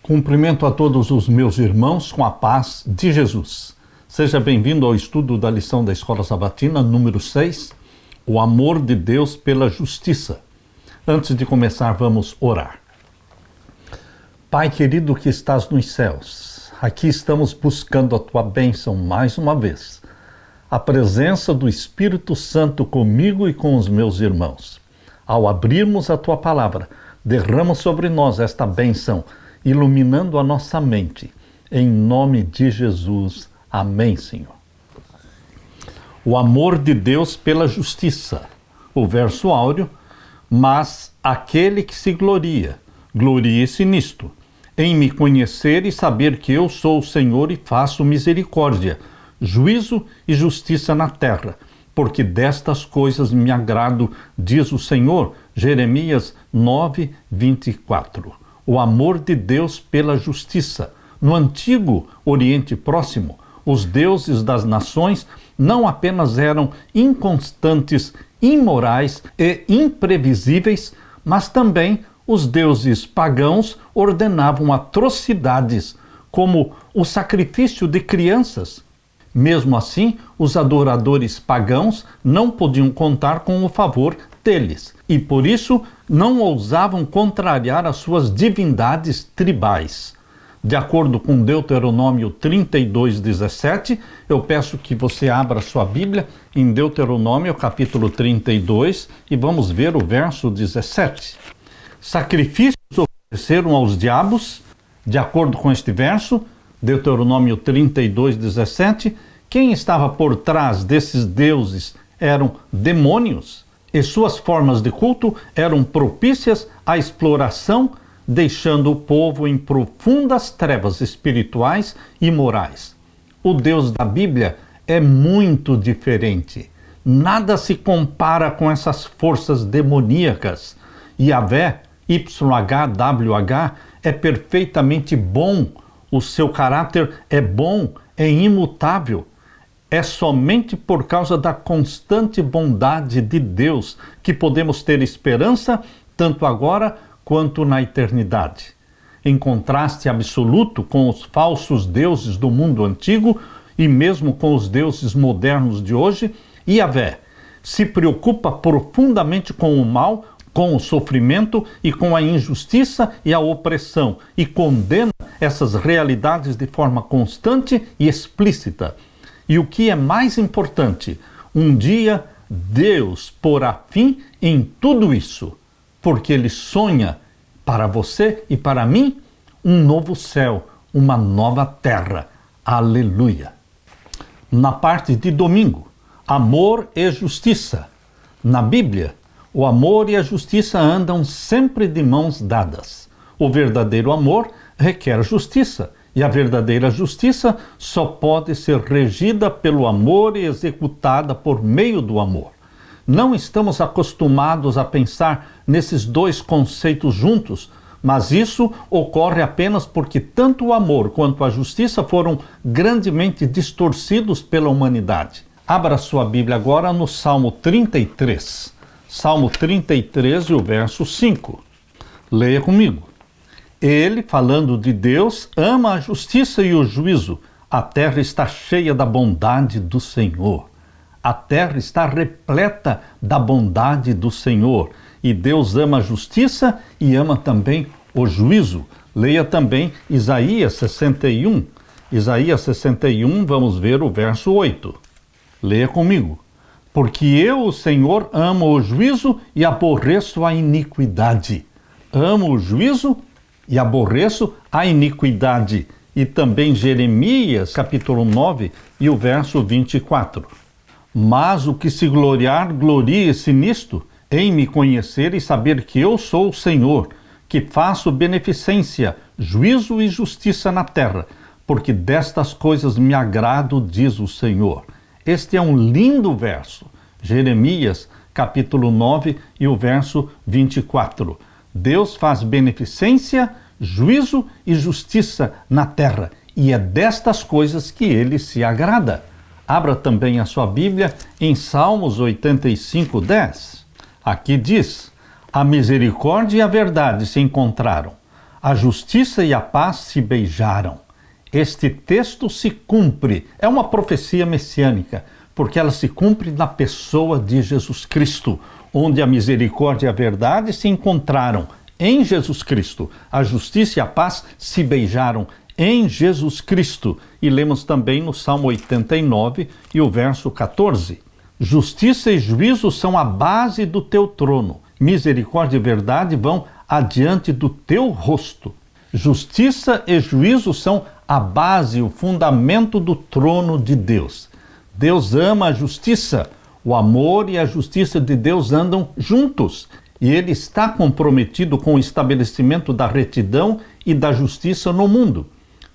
Cumprimento a todos os meus irmãos com a paz de Jesus. Seja bem-vindo ao estudo da lição da Escola Sabatina, número 6, o amor de Deus pela justiça. Antes de começar, vamos orar. Pai querido que estás nos céus, aqui estamos buscando a Tua bênção mais uma vez. A presença do Espírito Santo comigo e com os meus irmãos. Ao abrirmos a Tua palavra, derrama sobre nós esta bênção, iluminando a nossa mente. Em nome de Jesus. Amém, Senhor. O amor de Deus pela justiça. O verso áureo. Mas aquele que se gloria, glorie-se nisto, em me conhecer e saber que eu sou o Senhor e faço misericórdia, juízo e justiça na terra, porque destas coisas me agrado, diz o Senhor. Jeremias 9, 24. O amor de Deus pela justiça. No antigo Oriente Próximo, os deuses das nações não apenas eram inconstantes, imorais e imprevisíveis, mas também os deuses pagãos ordenavam atrocidades, como o sacrifício de crianças. Mesmo assim, os adoradores pagãos não podiam contar com o favor deles, e por isso não ousavam contrariar as suas divindades tribais. De acordo com Deuteronômio 32, 17, eu peço que você abra sua Bíblia em Deuteronômio capítulo 32 e vamos ver o verso 17. Sacrifícios ofereceram aos diabos, de acordo com este verso, Deuteronômio 32, 17, quem estava por trás desses deuses eram demônios, e suas formas de culto eram propícias à exploração, deixando o povo em profundas trevas espirituais e morais. O Deus da Bíblia é muito diferente. Nada se compara com essas forças demoníacas. Yahvé, YHWH, é perfeitamente bom. O seu caráter é bom, é imutável. É somente por causa da constante bondade de Deus que podemos ter esperança, tanto agora quanto na eternidade. Em contraste absoluto com os falsos deuses do mundo antigo e mesmo com os deuses modernos de hoje, Yahvé se preocupa profundamente com o mal, com o sofrimento e com a injustiça e a opressão, e condena essas realidades de forma constante e explícita. E o que é mais importante, um dia Deus porá fim em tudo isso, porque Ele sonha para você e para mim um novo céu, uma nova terra. Aleluia! Na parte de domingo, amor e justiça. Na Bíblia, o amor e a justiça andam sempre de mãos dadas. O verdadeiro amor requer justiça, e a verdadeira justiça só pode ser regida pelo amor e executada por meio do amor. Não estamos acostumados a pensar nesses dois conceitos juntos, mas isso ocorre apenas porque tanto o amor quanto a justiça foram grandemente distorcidos pela humanidade. Abra sua Bíblia agora no Salmo 33. Salmo 33 e o verso 5. Leia comigo. Ele, falando de Deus, ama a justiça e o juízo. A terra está cheia da bondade do Senhor. A terra está repleta da bondade do Senhor. E Deus ama a justiça e ama também o juízo. Leia também Isaías 61. Isaías 61, vamos ver o verso 8. Leia comigo. Porque eu, o Senhor, amo o juízo e aborreço a iniquidade. Amo o juízo e aborreço a iniquidade. E também Jeremias, capítulo 9, e o verso 24. Mas o que se gloriar, glorie-se nisto, em me conhecer e saber que eu sou o Senhor, que faço beneficência, juízo e justiça na terra, porque destas coisas me agrado, diz o Senhor. Este é um lindo verso. Jeremias, capítulo 9, e o verso 24. Deus faz beneficência, juízo e justiça na terra, e é destas coisas que ele se agrada. Abra também a sua Bíblia em Salmos 85, 10. Aqui diz: a misericórdia e a verdade se encontraram. A justiça e a paz se beijaram. Este texto se cumpre, é uma profecia messiânica, porque ela se cumpre na pessoa de Jesus Cristo, onde a misericórdia e a verdade se encontraram em Jesus Cristo. A justiça e a paz se beijaram em Jesus Cristo. E lemos também no Salmo 89 e o verso 14. Justiça e juízo são a base do teu trono. Misericórdia e verdade vão adiante do teu rosto. Justiça e juízo são a base, o fundamento do trono de Deus. Deus ama a justiça. O amor e a justiça de Deus andam juntos. E Ele está comprometido com o estabelecimento da retidão e da justiça no mundo.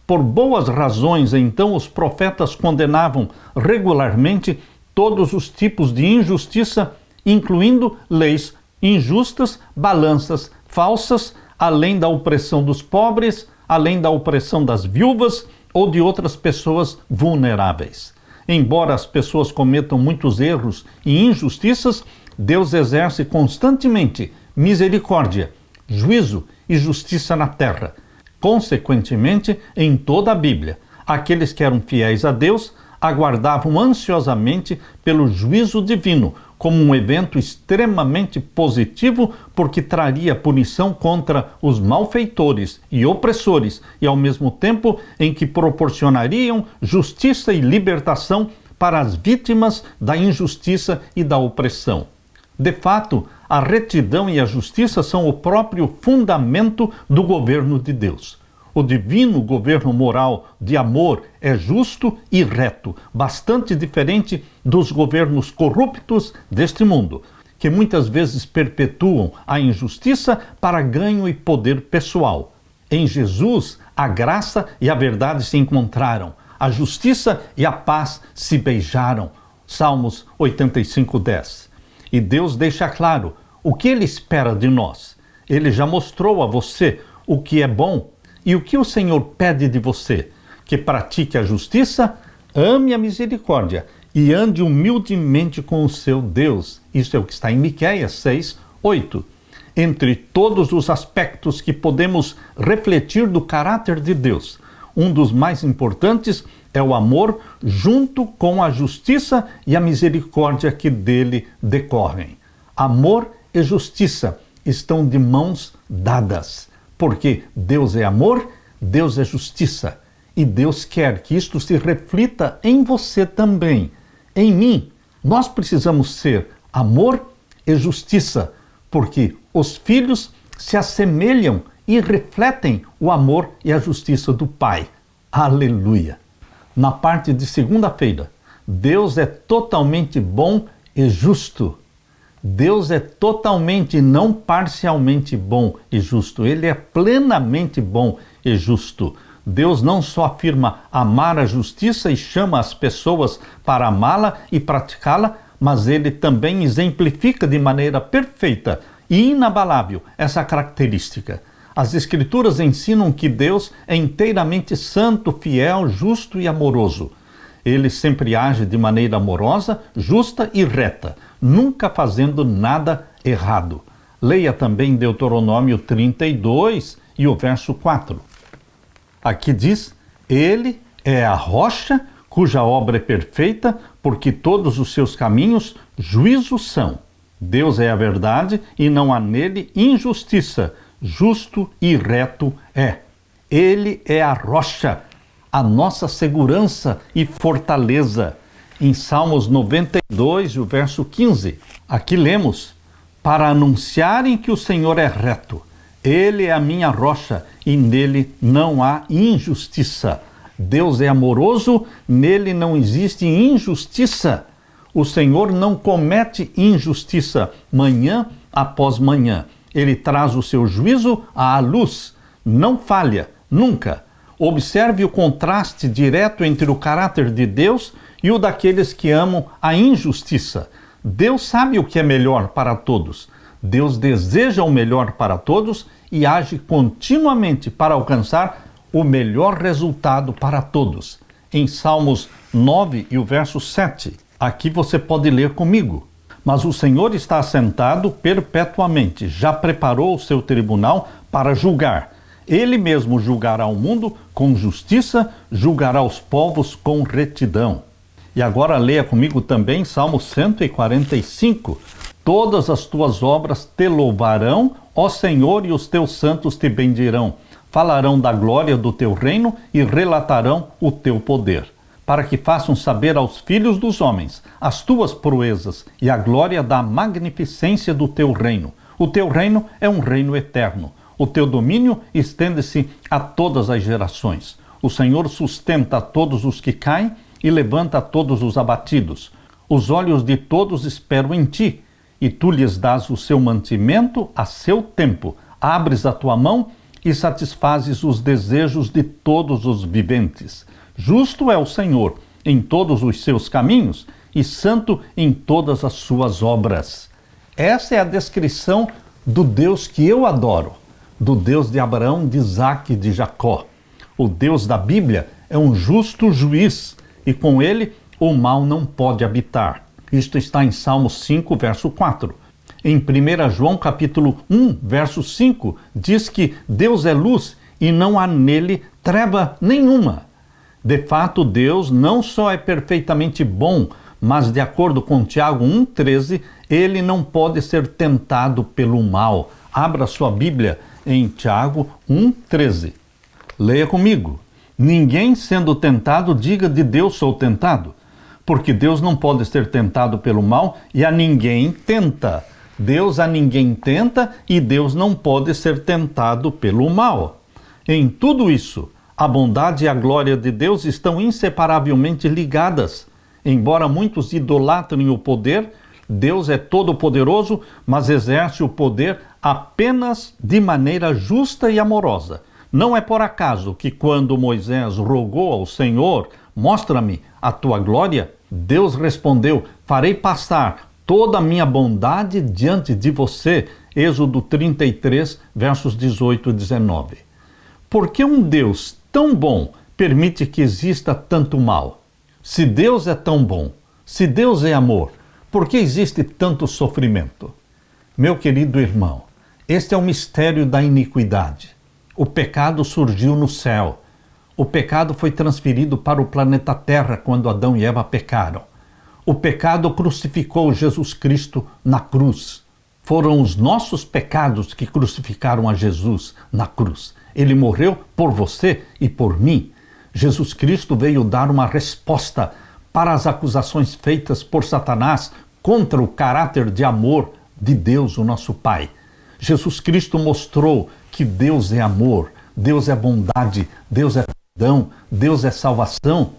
Por boas razões, então, os profetas condenavam regularmente todos os tipos de injustiça, incluindo leis injustas, balanças falsas, além da opressão dos pobres, além da opressão das viúvas ou de outras pessoas vulneráveis. Embora as pessoas cometam muitos erros e injustiças, Deus exerce constantemente misericórdia, juízo e justiça na terra. Consequentemente, em toda a Bíblia, aqueles que eram fiéis a Deus aguardavam ansiosamente pelo juízo divino, como um evento extremamente positivo, porque traria punição contra os malfeitores e opressores, e ao mesmo tempo em que proporcionariam justiça e libertação para as vítimas da injustiça e da opressão. De fato, a retidão e a justiça são o próprio fundamento do governo de Deus. O divino governo moral de amor é justo e reto, bastante diferente dos governos corruptos deste mundo, que muitas vezes perpetuam a injustiça para ganho e poder pessoal. Em Jesus, a graça e a verdade se encontraram, a justiça e a paz se beijaram. Salmos 85:10. E Deus deixa claro o que Ele espera de nós. Ele já mostrou a você o que é bom. E o que o Senhor pede de você? Que pratique a justiça, ame a misericórdia e ande humildemente com o seu Deus. Isso é o que está em Miqueias 6:8. Entre todos os aspectos que podemos refletir do caráter de Deus, um dos mais importantes é o amor junto com a justiça e a misericórdia que dele decorrem. Amor e justiça estão de mãos dadas. Porque Deus é amor, Deus é justiça. E Deus quer que isto se reflita em você também, em mim. Nós precisamos ser amor e justiça, porque os filhos se assemelham e refletem o amor e a justiça do Pai. Aleluia! Na parte de segunda-feira, Deus é totalmente bom e justo. Deus é totalmente, não parcialmente bom e justo. Ele é plenamente bom e justo. Deus não só afirma amar a justiça e chama as pessoas para amá-la e praticá-la, mas ele também exemplifica de maneira perfeita e inabalável essa característica. As Escrituras ensinam que Deus é inteiramente santo, fiel, justo e amoroso. Ele sempre age de maneira amorosa, justa e reta, nunca fazendo nada errado. Leia também Deuteronômio 32 e o verso 4. Aqui diz: Ele é a rocha cuja obra é perfeita, porque todos os seus caminhos juízo são. Deus é a verdade e não há nele injustiça. Justo e reto é. Ele é a rocha, a nossa segurança e fortaleza. Em Salmos 92, o verso 15, aqui lemos: para anunciarem que o Senhor é reto, Ele é a minha rocha e nele não há injustiça. Deus é amoroso, nele não existe injustiça. O Senhor não comete injustiça manhã após manhã. Ele traz o seu juízo à luz, não falha, nunca. Observe o contraste direto entre o caráter de Deus e o daqueles que amam a injustiça. Deus sabe o que é melhor para todos. Deus deseja o melhor para todos e age continuamente para alcançar o melhor resultado para todos. Em Salmos 9 e o verso 7, aqui você pode ler comigo. Mas o Senhor está assentado perpetuamente, já preparou o seu tribunal para julgar. Ele mesmo julgará o mundo com justiça, julgará os povos com retidão. E agora leia comigo também Salmo 145. Todas as tuas obras te louvarão, ó Senhor, e os teus santos te bendirão. Falarão da glória do teu reino e relatarão o teu poder, para que façam saber aos filhos dos homens as tuas proezas e a glória da magnificência do teu reino. O teu reino é um reino eterno. O teu domínio estende-se a todas as gerações. O Senhor sustenta a todos os que caem e levanta a todos os abatidos. Os olhos de todos esperam em ti, e tu lhes dás o seu mantimento a seu tempo. Abres a tua mão e satisfazes os desejos de todos os viventes. Justo é o Senhor em todos os seus caminhos e santo em todas as suas obras. Essa é a descrição do Deus que eu adoro, do Deus de Abraão, de Isaque e de Jacó. O Deus da Bíblia é um justo juiz e com ele o mal não pode habitar. Isto está em Salmos 5, verso 4. Em 1 João capítulo 1, verso 5, diz que Deus é luz e não há nele treva nenhuma. De fato, Deus não só é perfeitamente bom, mas de acordo com Tiago 1,13, ele não pode ser tentado pelo mal. Abra sua Bíblia em Tiago 1,13. Leia comigo. Ninguém sendo tentado diga de Deus sou tentado, porque Deus não pode ser tentado pelo mal e a ninguém tenta. Deus a ninguém tenta e Deus não pode ser tentado pelo mal. Em tudo isso, a bondade e a glória de Deus estão inseparavelmente ligadas. Embora muitos idolatrem o poder, Deus é todo-poderoso, mas exerce o poder apenas de maneira justa e amorosa. Não é por acaso que quando Moisés rogou ao Senhor, mostra-me a tua glória, Deus respondeu, farei passar toda a minha bondade diante de você. Êxodo 33, versos 18 e 19. Por que um Deus tão bom permite que exista tanto mal? Se Deus é tão bom, se Deus é amor, por que existe tanto sofrimento? Meu querido irmão, este é o mistério da iniquidade. O pecado surgiu no céu. O pecado foi transferido para o planeta Terra quando Adão e Eva pecaram. O pecado crucificou Jesus Cristo na cruz. Foram os nossos pecados que crucificaram a Jesus na cruz. Ele morreu por você e por mim. Jesus Cristo veio dar uma resposta para as acusações feitas por Satanás contra o caráter de amor de Deus, o nosso Pai. Jesus Cristo mostrou que Deus é amor, Deus é bondade, Deus é perdão, Deus é salvação.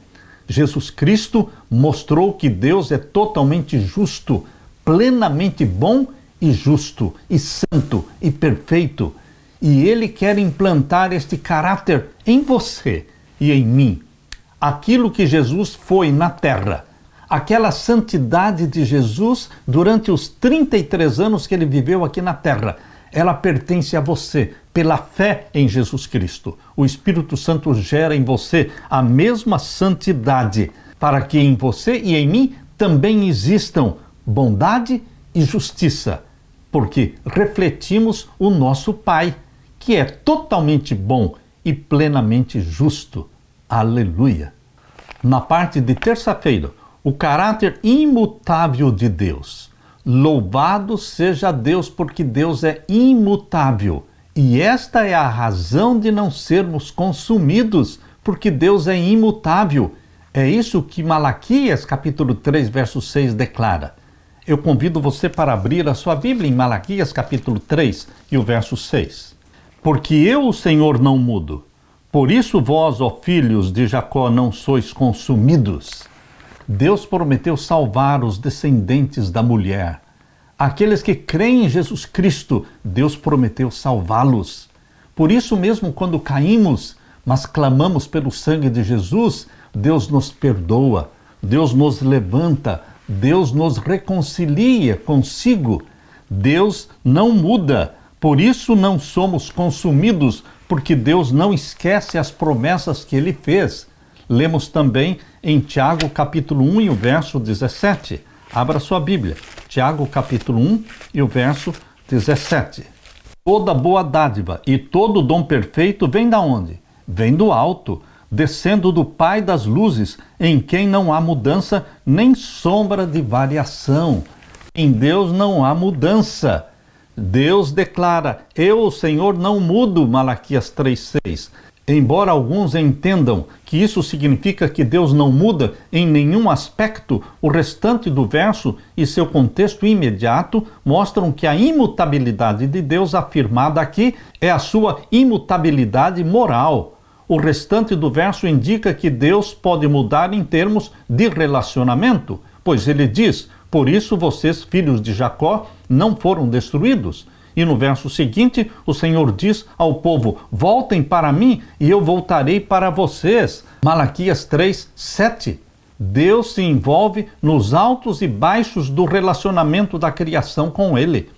Jesus Cristo mostrou que Deus é totalmente justo, plenamente bom e justo, e santo e perfeito. E Ele quer implantar este caráter em você e em mim. Aquilo que Jesus foi na terra, aquela santidade de Jesus durante os 33 anos que Ele viveu aqui na terra, ela pertence a você, pela fé em Jesus Cristo. O Espírito Santo gera em você a mesma santidade, para que em você e em mim também existam bondade e justiça, porque refletimos o nosso Pai, que é totalmente bom e plenamente justo. Aleluia! Na parte de terça-feira, o caráter imutável de Deus. Louvado seja Deus, porque Deus é imutável. E esta é a razão de não sermos consumidos, porque Deus é imutável. É isso que Malaquias, capítulo 3, verso 6, declara. Eu convido você para abrir a sua Bíblia em Malaquias, capítulo 3, e o verso 6. Porque eu, o Senhor, não mudo. Por isso vós, ó filhos de Jacó, não sois consumidos. Deus prometeu salvar os descendentes da mulher. Aqueles que creem em Jesus Cristo, Deus prometeu salvá-los. Por isso mesmo, quando caímos, mas clamamos pelo sangue de Jesus, Deus nos perdoa, Deus nos levanta, Deus nos reconcilia consigo. Deus não muda, por isso não somos consumidos, porque Deus não esquece as promessas que Ele fez. Lemos também em Tiago capítulo 1 e o verso 17. Abra sua Bíblia. Tiago capítulo 1 e o verso 17. Toda boa dádiva e todo dom perfeito vem da onde? Vem do alto, descendo do Pai das luzes, em quem não há mudança nem sombra de variação. Em Deus não há mudança. Deus declara: eu, o Senhor, não mudo, Malaquias 3,6. Embora alguns entendam que isso significa que Deus não muda em nenhum aspecto, o restante do verso e seu contexto imediato mostram que a imutabilidade de Deus afirmada aqui é a sua imutabilidade moral. O restante do verso indica que Deus pode mudar em termos de relacionamento, pois ele diz: por isso vocês, filhos de Jacó, não foram destruídos. E no verso seguinte, o Senhor diz ao povo: voltem para mim e eu voltarei para vocês. Malaquias 3:7. Deus se envolve nos altos e baixos do relacionamento da criação com ele.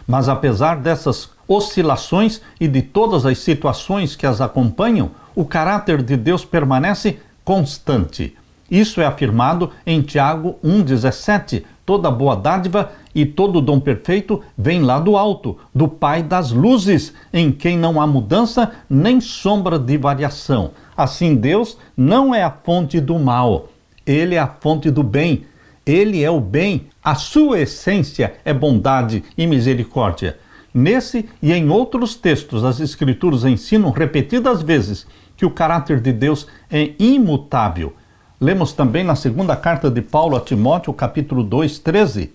Mas apesar dessas oscilações e de todas as situações que as acompanham, o caráter de Deus permanece constante. Isso é afirmado em Tiago 1,17. Toda boa dádiva e todo dom perfeito vem lá do alto, do Pai das luzes, em quem não há mudança nem sombra de variação. Assim, Deus não é a fonte do mal, ele é a fonte do bem. Ele é o bem, a sua essência é bondade e misericórdia. Nesse e em outros textos, as Escrituras ensinam repetidas vezes que o caráter de Deus é imutável. Lemos também na segunda carta de Paulo a Timóteo, capítulo 2:13.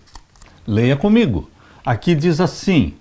Leia comigo. Aqui diz assim: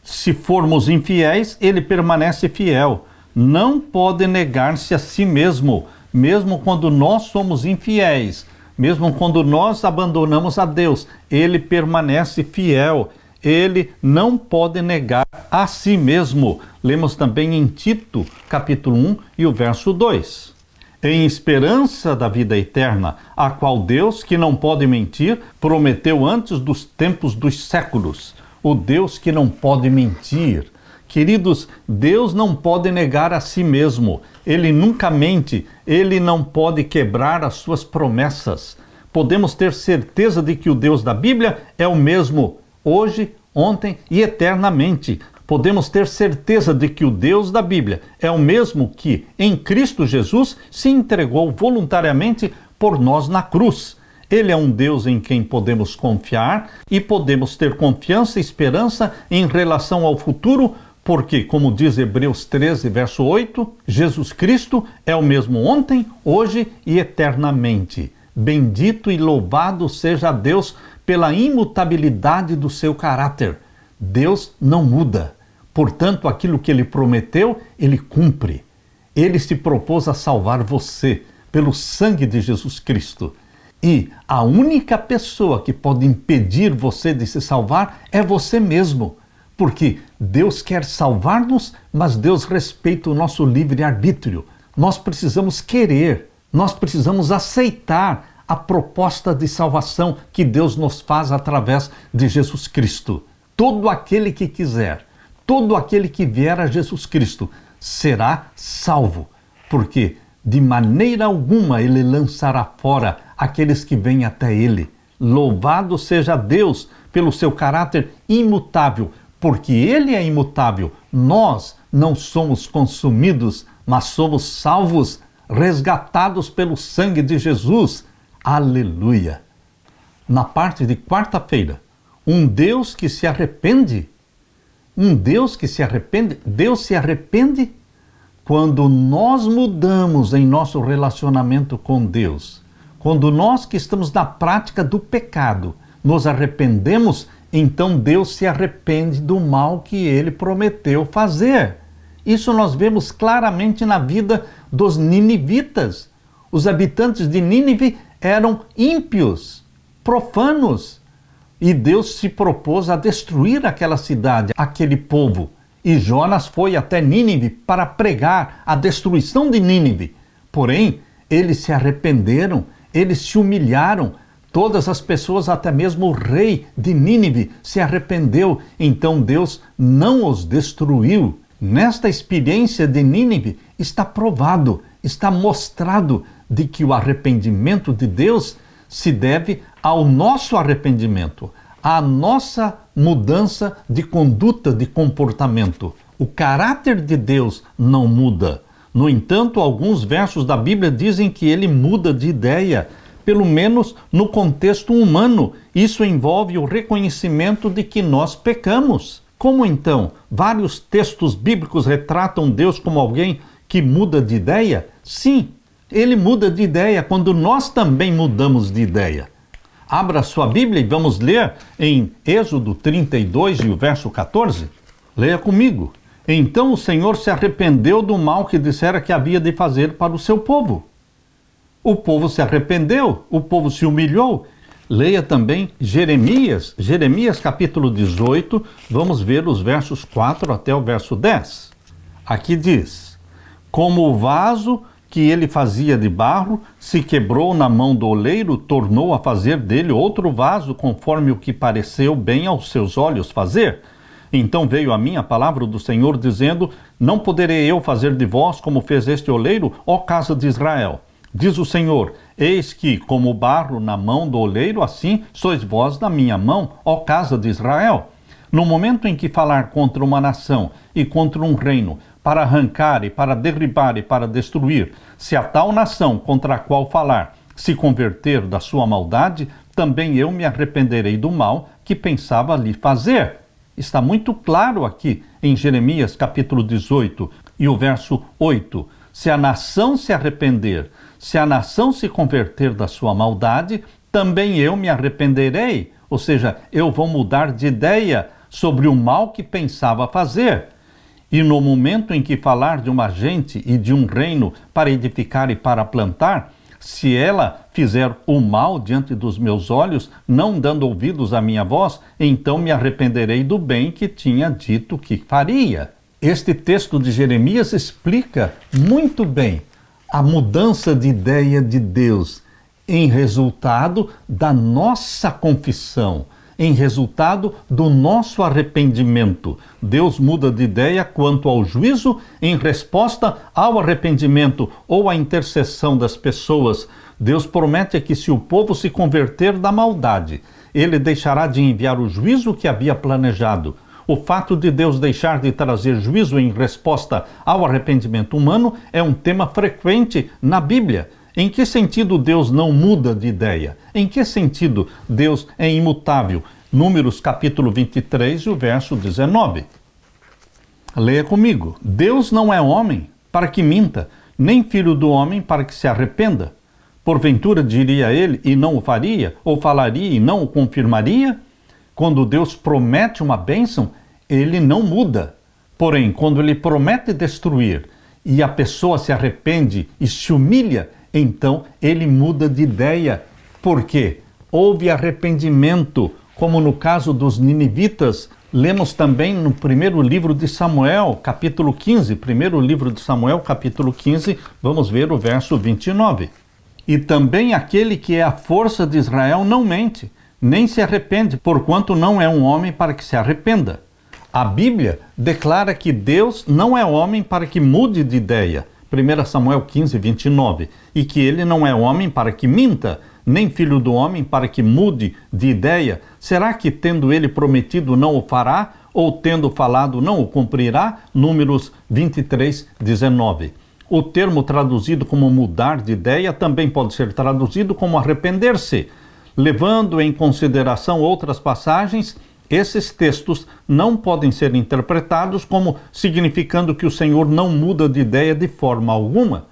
se formos infiéis, ele permanece fiel. Não pode negar-se a si mesmo, mesmo quando nós somos infiéis, mesmo quando nós abandonamos a Deus, ele permanece fiel. Ele não pode negar a si mesmo. Lemos também em Tito, capítulo 1 e o verso 2. Em esperança da vida eterna, a qual Deus, que não pode mentir, prometeu antes dos tempos dos séculos. O Deus que não pode mentir. Queridos, Deus não pode negar a si mesmo. Ele nunca mente. Ele não pode quebrar as suas promessas. Podemos ter certeza de que o Deus da Bíblia é o mesmo hoje, ontem e eternamente. Podemos ter certeza de que o Deus da Bíblia é o mesmo que, em Cristo Jesus, se entregou voluntariamente por nós na cruz. Ele é um Deus em quem podemos confiar e podemos ter confiança e esperança em relação ao futuro, porque, como diz Hebreus 13, verso 8, Jesus Cristo é o mesmo ontem, hoje e eternamente. Bendito e louvado seja Deus pela imutabilidade do seu caráter. Deus não muda. Portanto, aquilo que ele prometeu, ele cumpre. Ele se propôs a salvar você pelo sangue de Jesus Cristo. E a única pessoa que pode impedir você de se salvar é você mesmo. Porque Deus quer salvar-nos, mas Deus respeita o nosso livre-arbítrio. Nós precisamos querer, nós precisamos aceitar a proposta de salvação que Deus nos faz através de Jesus Cristo. Todo aquele que quiser, todo aquele que vier a Jesus Cristo será salvo, porque de maneira alguma ele lançará fora aqueles que vêm até ele. Louvado seja Deus pelo seu caráter imutável, porque ele é imutável. Nós não somos consumidos, mas somos salvos, resgatados pelo sangue de Jesus. Aleluia! Na parte de quarta-feira, um Deus que se arrepende. Um Deus que se arrepende. Deus se arrepende quando nós mudamos em nosso relacionamento com Deus. Quando nós que estamos na prática do pecado, nos arrependemos, então Deus se arrepende do mal que ele prometeu fazer. Isso nós vemos claramente na vida dos ninivitas. Os habitantes de Nínive eram ímpios, profanos. E Deus se propôs a destruir aquela cidade, aquele povo. E Jonas foi até Nínive para pregar a destruição de Nínive. Porém, eles se arrependeram, eles se humilharam. Todas as pessoas, até mesmo o rei de Nínive, se arrependeu. Então Deus não os destruiu. Nesta experiência de Nínive está provado, está mostrado de que o arrependimento de Deus se deve ao nosso arrependimento, a nossa mudança de conduta, de comportamento. O caráter de Deus não muda. No entanto, alguns versos da Bíblia dizem que ele muda de ideia, pelo menos no contexto humano. Isso envolve o reconhecimento de que nós pecamos. Como então vários textos bíblicos retratam Deus como alguém que muda de ideia? Sim, ele muda de ideia quando nós também mudamos de ideia. Abra sua Bíblia e vamos ler em Êxodo 32 e o verso 14. Leia comigo. Então o Senhor se arrependeu do mal que dissera que havia de fazer para o seu povo. O povo se arrependeu, o povo se humilhou. Leia também Jeremias capítulo 18, vamos ver os versos 4 até o verso 10. Aqui diz: como o vaso que ele fazia de barro se quebrou na mão do oleiro, tornou a fazer dele outro vaso, conforme o que pareceu bem aos seus olhos fazer. Então veio a mim a palavra do Senhor, dizendo: não poderei eu fazer de vós como fez este oleiro, ó casa de Israel? Diz o Senhor: eis que, como barro na mão do oleiro, assim sois vós na minha mão, ó casa de Israel. No momento em que falar contra uma nação e contra um reino, para arrancar e para derribar e para destruir, se a tal nação contra a qual falar se converter da sua maldade, também eu me arrependerei do mal que pensava lhe fazer. Está muito claro aqui em Jeremias capítulo 18 e o verso 8. Se a nação se arrepender, se a nação se converter da sua maldade, também eu me arrependerei. Ou seja, eu vou mudar de ideia sobre o mal que pensava fazer. E no momento em que falar de uma gente e de um reino para edificar e para plantar, se ela fizer o mal diante dos meus olhos, não dando ouvidos à minha voz, então me arrependerei do bem que tinha dito que faria. Este texto de Jeremias explica muito bem a mudança de ideia de Deus em resultado da nossa confissão, em resultado do nosso arrependimento. Deus muda de ideia quanto ao juízo em resposta ao arrependimento ou à intercessão das pessoas. Deus promete que se o povo se converter da maldade, ele deixará de enviar o juízo que havia planejado. O fato de Deus deixar de trazer juízo em resposta ao arrependimento humano é um tema frequente na Bíblia. Em que sentido Deus não muda de ideia? Em que sentido Deus é imutável? Números capítulo 23 e o verso 19. Leia comigo. Deus não é homem para que minta, nem filho do homem para que se arrependa. Porventura diria ele e não o faria, ou falaria e não o confirmaria? Quando Deus promete uma bênção, ele não muda. Porém, quando ele promete destruir e a pessoa se arrepende e se humilha, então ele muda de ideia. Por quê? Houve arrependimento, como no caso dos ninivitas. Lemos também no primeiro livro de Samuel, capítulo 15. Primeiro livro de Samuel, capítulo 15, vamos ver o verso 29. E também aquele que é a força de Israel não mente, nem se arrepende, porquanto não é um homem para que se arrependa. A Bíblia declara que Deus não é homem para que mude de ideia. 1 Samuel 15, 29. E que ele não é homem para que minta, nem filho do homem para que mude de ideia. Será que tendo ele prometido não o fará? Ou tendo falado não o cumprirá? Números 23, 19. O termo traduzido como mudar de ideia também pode ser traduzido como arrepender-se. Levando em consideração outras passagens, esses textos não podem ser interpretados como significando que o Senhor não muda de ideia de forma alguma,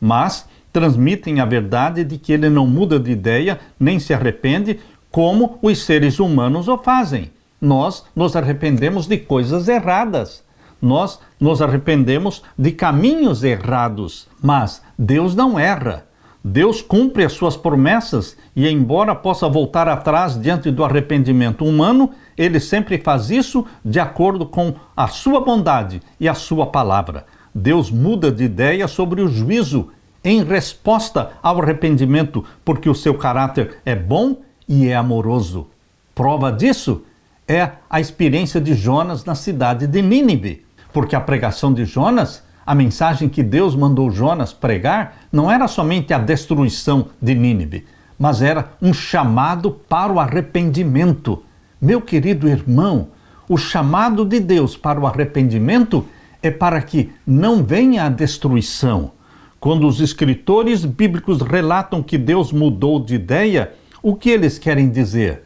mas transmitem a verdade de que ele não muda de ideia nem se arrepende como os seres humanos o fazem. Nós nos arrependemos de coisas erradas. Nós nos arrependemos de caminhos errados, mas Deus não erra. Deus cumpre as suas promessas e, embora possa voltar atrás diante do arrependimento humano, ele sempre faz isso de acordo com a sua bondade e a sua palavra. Deus muda de ideia sobre o juízo em resposta ao arrependimento, porque o seu caráter é bom e é amoroso. Prova disso é a experiência de Jonas na cidade de Nínive, porque a pregação de Jonas, a mensagem que Deus mandou Jonas pregar, não era somente a destruição de Nínive, mas era um chamado para o arrependimento. Meu querido irmão, o chamado de Deus para o arrependimento é para que não venha a destruição. Quando os escritores bíblicos relatam que Deus mudou de ideia, o que eles querem dizer?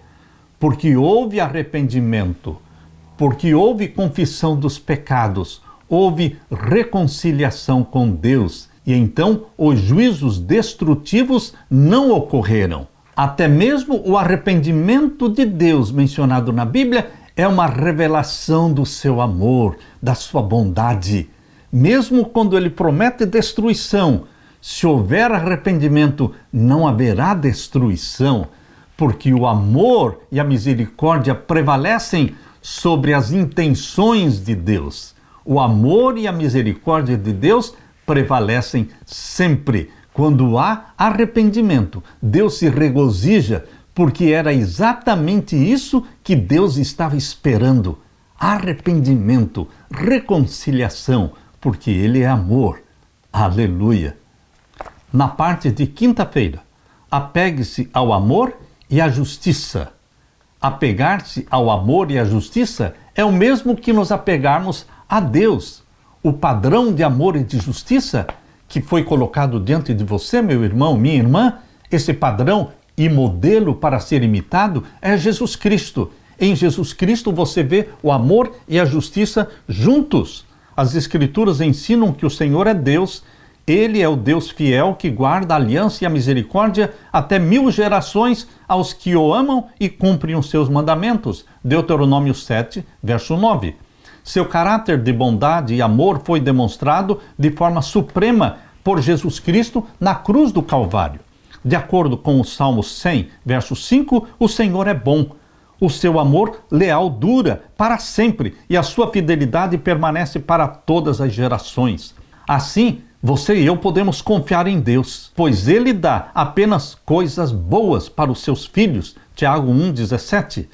Porque houve arrependimento, porque houve confissão dos pecados, houve reconciliação com Deus, e então os juízos destrutivos não ocorreram. Até mesmo o arrependimento de Deus mencionado na Bíblia é uma revelação do seu amor, da sua bondade. Mesmo quando ele promete destruição, se houver arrependimento, não haverá destruição, porque o amor e a misericórdia prevalecem sobre as intenções de Deus. O amor e a misericórdia de Deus prevalecem sempre. Quando há arrependimento, Deus se regozija, porque era exatamente isso que Deus estava esperando. Arrependimento, reconciliação, porque Ele é amor. Aleluia! Na parte de quinta-feira, apegue-se ao amor e à justiça. Apegar-se ao amor e à justiça é o mesmo que nos apegarmos a Deus. O padrão de amor e de justiça que foi colocado diante de você, meu irmão, minha irmã, esse padrão e modelo para ser imitado é Jesus Cristo. Em Jesus Cristo você vê o amor e a justiça juntos. As Escrituras ensinam que o Senhor é Deus. Ele é o Deus fiel que guarda a aliança e a misericórdia até 1000 gerações aos que o amam e cumprem os seus mandamentos. Deuteronômio 7, verso 9. Seu caráter de bondade e amor foi demonstrado de forma suprema por Jesus Cristo na cruz do Calvário. De acordo com o Salmo 100, verso 5, o Senhor é bom. O seu amor leal dura para sempre e a sua fidelidade permanece para todas as gerações. Assim, você e eu podemos confiar em Deus, pois Ele dá apenas coisas boas para os seus filhos. Tiago 1,17.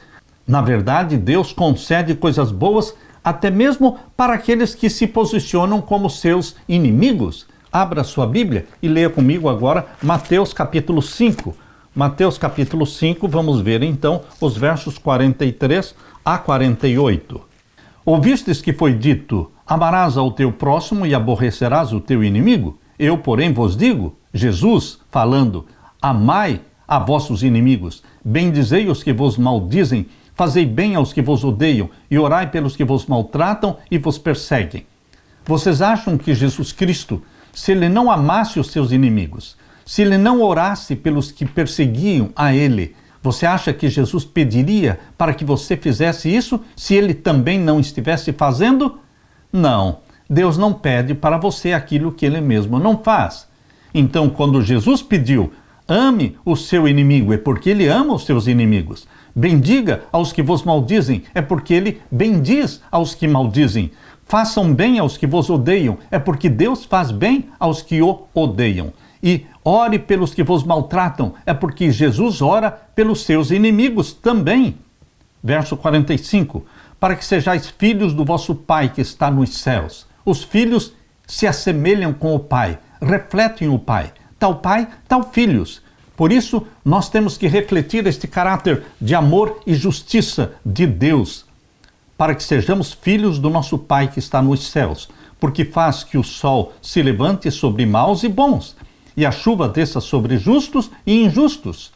Na verdade, Deus concede coisas boas até mesmo para aqueles que se posicionam como seus inimigos. Abra sua Bíblia e leia comigo agora Mateus capítulo 5. Mateus capítulo 5, vamos ver então os versos 43 a 48. Ouvistes que foi dito, amarás ao teu próximo e aborrecerás o teu inimigo? Eu, porém, vos digo, Jesus falando, amai a vossos inimigos, bendizei os que vos maldizem, fazei bem aos que vos odeiam e orai pelos que vos maltratam e vos perseguem. Vocês acham que Jesus Cristo, se Ele não amasse os seus inimigos, se Ele não orasse pelos que perseguiam a Ele, você acha que Jesus pediria para que você fizesse isso se Ele também não estivesse fazendo? Não, Deus não pede para você aquilo que Ele mesmo não faz. Então, quando Jesus pediu, ame o seu inimigo, é porque Ele ama os seus inimigos. Bendiga aos que vos maldizem, é porque Ele bendiz aos que maldizem. Façam bem aos que vos odeiam, é porque Deus faz bem aos que o odeiam. E ore pelos que vos maltratam, é porque Jesus ora pelos seus inimigos também. Verso 45, para que sejais filhos do vosso Pai que está nos céus. Os filhos se assemelham com o Pai, refletem o Pai. Tal filhos. Por isso, nós temos que refletir este caráter de amor e justiça de Deus, para que sejamos filhos do nosso Pai que está nos céus, porque faz que o sol se levante sobre maus e bons, e a chuva desça sobre justos e injustos.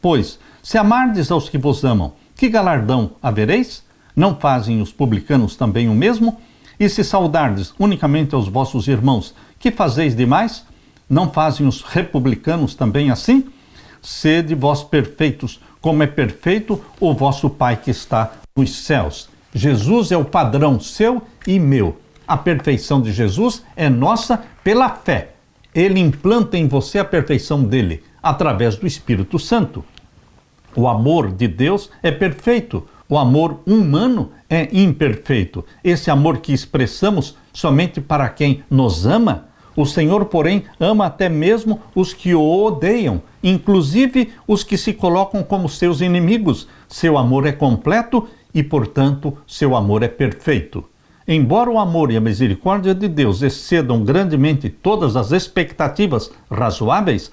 Pois, se amardes aos que vos amam, que galardão havereis? Não fazem os publicanos também o mesmo? E se saudardes unicamente aos vossos irmãos, que fazeis demais? Não fazem os republicanos também assim? Sede vós perfeitos, como é perfeito o vosso Pai que está nos céus. Jesus é o padrão seu e meu. A perfeição de Jesus é nossa pela fé. Ele implanta em você a perfeição dele, através do Espírito Santo. O amor de Deus é perfeito. O amor humano é imperfeito. Esse amor que expressamos somente para quem nos ama, o Senhor, porém, ama até mesmo os que o odeiam, inclusive os que se colocam como seus inimigos. Seu amor é completo e, portanto, seu amor é perfeito. Embora o amor e a misericórdia de Deus excedam grandemente todas as expectativas razoáveis,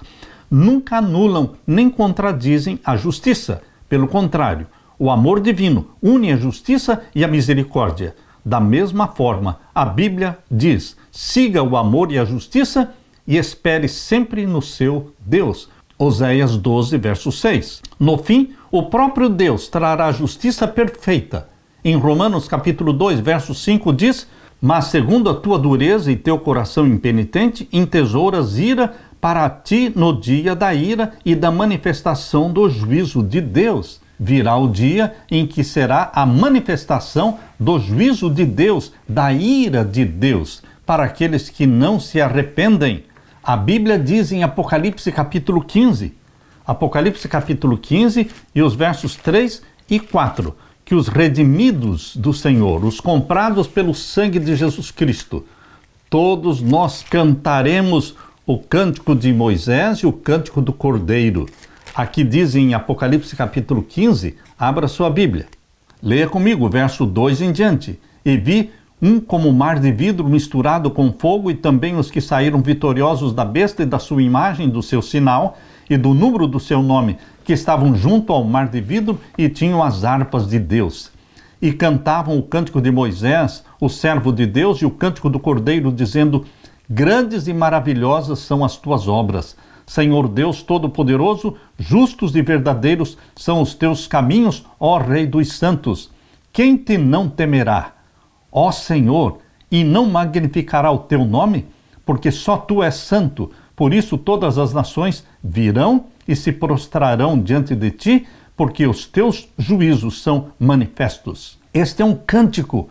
nunca anulam nem contradizem a justiça. Pelo contrário, o amor divino une a justiça e a misericórdia. Da mesma forma, a Bíblia diz: siga o amor e a justiça e espere sempre no seu Deus. Oséias 12, verso 6. No fim, o próprio Deus trará a justiça perfeita. Em Romanos capítulo 2, verso 5 diz: mas segundo a tua dureza e teu coração impenitente, entesouras ira para ti no dia da ira e da manifestação do juízo de Deus. Virá o dia em que será a manifestação do juízo de Deus, da ira de Deus, para aqueles que não se arrependem. A Bíblia diz em Apocalipse capítulo 15, Apocalipse capítulo 15 e os versos 3 e 4, que os redimidos do Senhor, os comprados pelo sangue de Jesus Cristo, todos nós cantaremos o cântico de Moisés e o cântico do Cordeiro. Aqui diz em Apocalipse capítulo 15, abra sua Bíblia. Leia comigo, verso 2 em diante. E vi um como mar de vidro misturado com fogo, e também os que saíram vitoriosos da besta e da sua imagem, do seu sinal e do número do seu nome, que estavam junto ao mar de vidro e tinham as harpas de Deus. E cantavam o cântico de Moisés, o servo de Deus, e o cântico do Cordeiro, dizendo: grandes e maravilhosas são as tuas obras, Senhor Deus Todo-Poderoso, justos e verdadeiros são os teus caminhos, ó Rei dos santos. Quem te não temerá, ó Senhor, e não magnificará o teu nome? Porque só tu és santo. Por isso todas as nações virão e se prostrarão diante de ti, porque os teus juízos são manifestos. Este é um cântico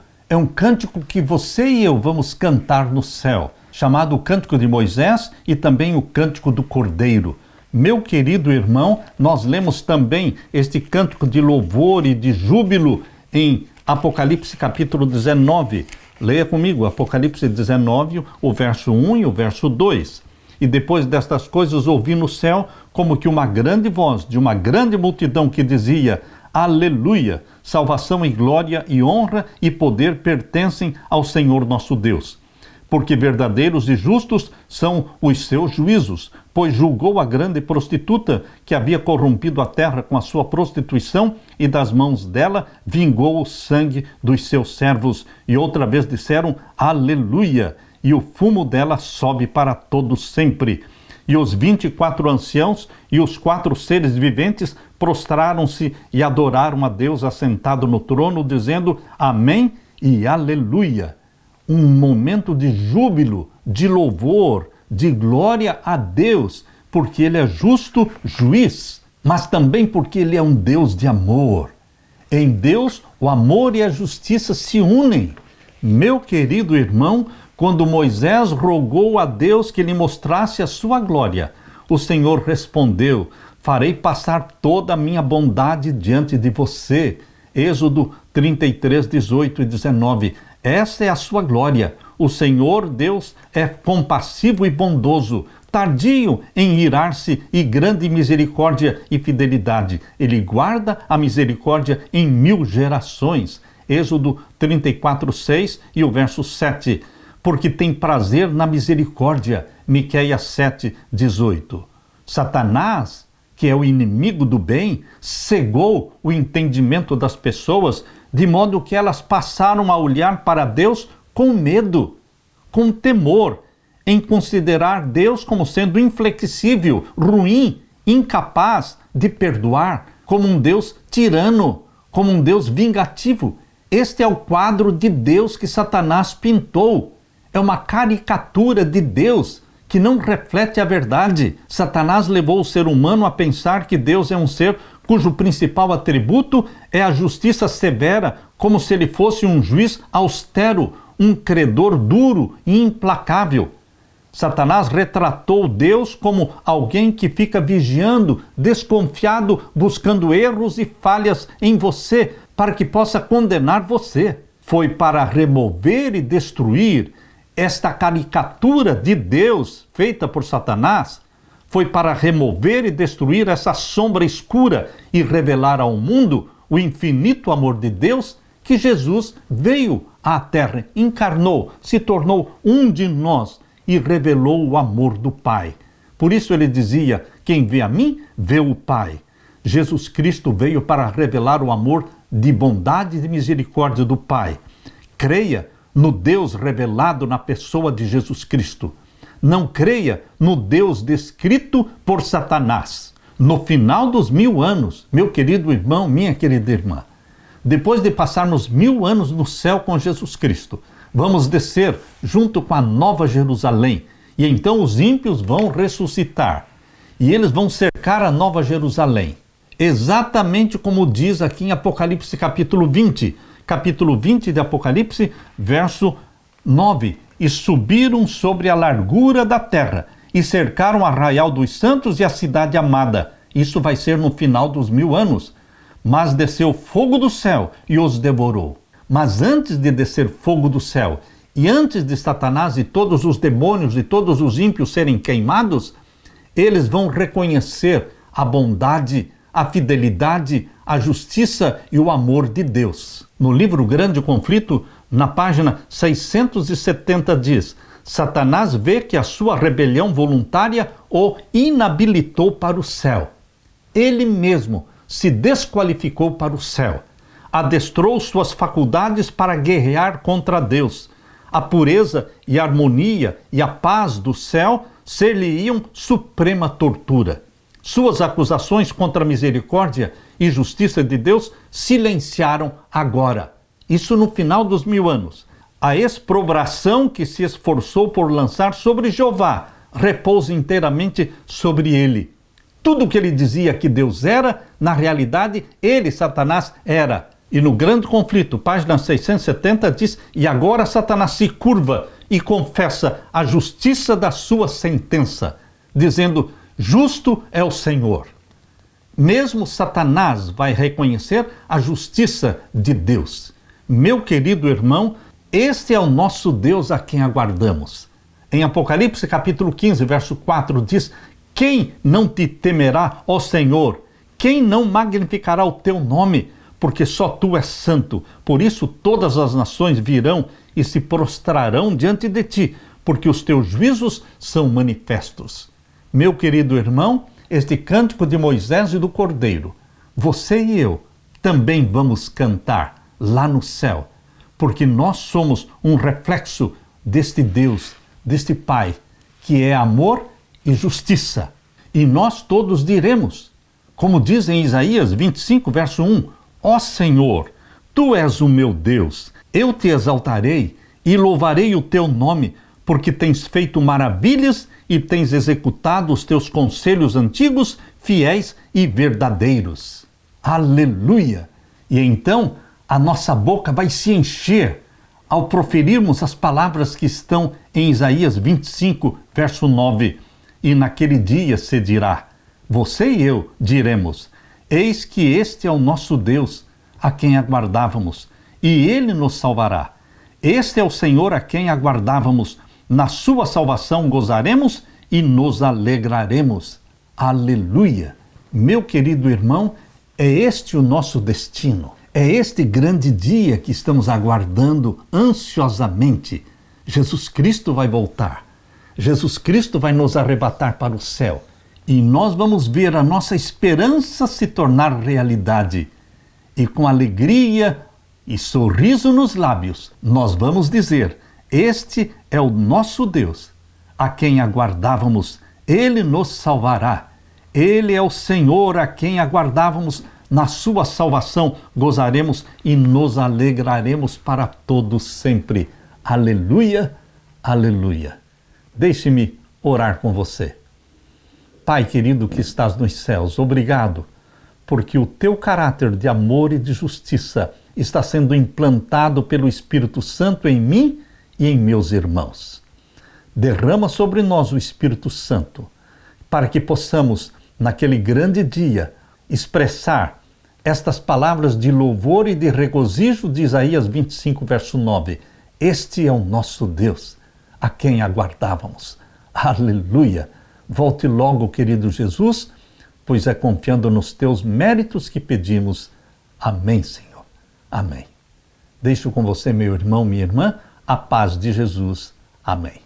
que você e eu vamos cantar no céu, chamado o Cântico de Moisés e também o Cântico do Cordeiro. Meu querido irmão, nós lemos também este cântico de louvor e de júbilo em Apocalipse capítulo 19. Leia comigo, Apocalipse 19, o verso 1 e o verso 2. E depois destas coisas ouvi no céu como que uma grande voz de uma grande multidão que dizia: Aleluia! Salvação e glória e honra e poder pertencem ao Senhor nosso Deus. Porque verdadeiros e justos são os seus juízos, pois julgou a grande prostituta que havia corrompido a terra com a sua prostituição, e das mãos dela vingou o sangue dos seus servos. E outra vez disseram: Aleluia! E o fumo dela sobe para todo sempre. E os 24 anciãos e os 4 seres viventes prostraram-se e adoraram a Deus assentado no trono, dizendo: Amém e Aleluia! Um momento de júbilo, de louvor, de glória a Deus, porque Ele é justo juiz, mas também porque Ele é um Deus de amor. Em Deus, o amor e a justiça se unem. Meu querido irmão, quando Moisés rogou a Deus que lhe mostrasse a sua glória, o Senhor respondeu: farei passar toda a minha bondade diante de você. Êxodo 33, 18 e 19. Essa é a sua glória. O Senhor Deus é compassivo e bondoso, tardio em irar-se e grande misericórdia e fidelidade. Ele guarda a misericórdia em 1000 gerações. Êxodo 34, 6 e o verso 7. Porque tem prazer na misericórdia. Miqueias 7, 18. Satanás, que é o inimigo do bem, cegou o entendimento das pessoas, de modo que elas passaram a olhar para Deus com medo, com temor, em considerar Deus como sendo inflexível, ruim, incapaz de perdoar, como um Deus tirano, como um Deus vingativo. Este é o quadro de Deus que Satanás pintou. É uma caricatura de Deus que não reflete a verdade. Satanás levou o ser humano a pensar que Deus é um ser cujo principal atributo é a justiça severa, como se ele fosse um juiz austero, um credor duro e implacável. Satanás retratou Deus como alguém que fica vigiando, desconfiado, buscando erros e falhas em você, para que possa condenar você. Foi para remover e destruir esta caricatura de Deus feita por Satanás, foi para remover e destruir essa sombra escura e revelar ao mundo o infinito amor de Deus, que Jesus veio à terra, encarnou, se tornou um de nós e revelou o amor do Pai. Por isso ele dizia: quem vê a mim, vê o Pai. Jesus Cristo veio para revelar o amor de bondade e de misericórdia do Pai. Creia no Deus revelado na pessoa de Jesus Cristo. Não creia no Deus descrito por Satanás. No final dos 1000 anos, meu querido irmão, minha querida irmã, depois de passarmos 1000 anos no céu com Jesus Cristo, vamos descer junto com a Nova Jerusalém. E então os ímpios vão ressuscitar. E eles vão cercar a Nova Jerusalém. Exatamente como diz aqui em Apocalipse capítulo 20. Capítulo 20 de Apocalipse, verso 9. E subiram sobre a largura da terra, e cercaram o arraial dos santos e a cidade amada. Isso vai ser no final dos 1000 anos. Mas desceu fogo do céu e os devorou. Mas antes de descer fogo do céu, e antes de Satanás e todos os demônios e todos os ímpios serem queimados, eles vão reconhecer a bondade, a fidelidade, a justiça e o amor de Deus. No livro Grande Conflito, na página 670 diz: Satanás vê que a sua rebelião voluntária o inabilitou para o céu. Ele mesmo se desqualificou para o céu. Adestrou suas faculdades para guerrear contra Deus. A pureza e a harmonia e a paz do céu ser-lhe-iam suprema tortura. Suas acusações contra a misericórdia e justiça de Deus silenciaram agora. Isso no final dos 1000 anos. A exprobração que se esforçou por lançar sobre Jeová repousa inteiramente sobre ele. Tudo o que ele dizia que Deus era, na realidade, ele, Satanás, era. E no Grande Conflito, página 670, diz: e agora Satanás se curva e confessa a justiça da sua sentença, dizendo: justo é o Senhor. Mesmo Satanás vai reconhecer a justiça de Deus. Meu querido irmão, este é o nosso Deus a quem aguardamos. Em Apocalipse capítulo 15, verso 4 diz: quem não te temerá, ó Senhor? Quem não magnificará o teu nome? Porque só tu és santo. Por isso todas as nações virão e se prostrarão diante de ti, porque os teus juízos são manifestos. Meu querido irmão, este cântico de Moisés e do Cordeiro, você e eu também vamos cantar lá no céu, porque nós somos um reflexo deste Deus, deste Pai, que é amor e justiça. E nós todos diremos, como diz em Isaías 25, verso 1, ó Senhor, tu és o meu Deus, eu te exaltarei e louvarei o teu nome, porque tens feito maravilhas e tens executado os teus conselhos antigos, fiéis e verdadeiros. Aleluia! E então a nossa boca vai se encher ao proferirmos as palavras que estão em Isaías 25, verso 9. E naquele dia se dirá, você e eu diremos, eis que este é o nosso Deus, a quem aguardávamos, e ele nos salvará. Este é o Senhor a quem aguardávamos, na sua salvação gozaremos e nos alegraremos. Aleluia! Meu querido irmão, é este o nosso destino. É este grande dia que estamos aguardando ansiosamente. Jesus Cristo vai voltar. Jesus Cristo vai nos arrebatar para o céu. E nós vamos ver a nossa esperança se tornar realidade. E com alegria e sorriso nos lábios, nós vamos dizer, este é o nosso Deus, a quem aguardávamos, ele nos salvará. Ele é o Senhor a quem aguardávamos, na sua salvação gozaremos e nos alegraremos para todos sempre. Aleluia, aleluia. Deixe-me orar com você. Pai querido que estás nos céus, obrigado, porque o teu caráter de amor e de justiça está sendo implantado pelo Espírito Santo em mim e em meus irmãos. Derrama sobre nós o Espírito Santo, para que possamos, naquele grande dia, expressar estas palavras de louvor e de regozijo de Isaías 25, verso 9. Este é o nosso Deus, a quem aguardávamos. Aleluia! Volte logo, querido Jesus, pois é confiando nos teus méritos que pedimos. Amém, Senhor. Amém. Deixo com você, meu irmão, minha irmã, a paz de Jesus. Amém.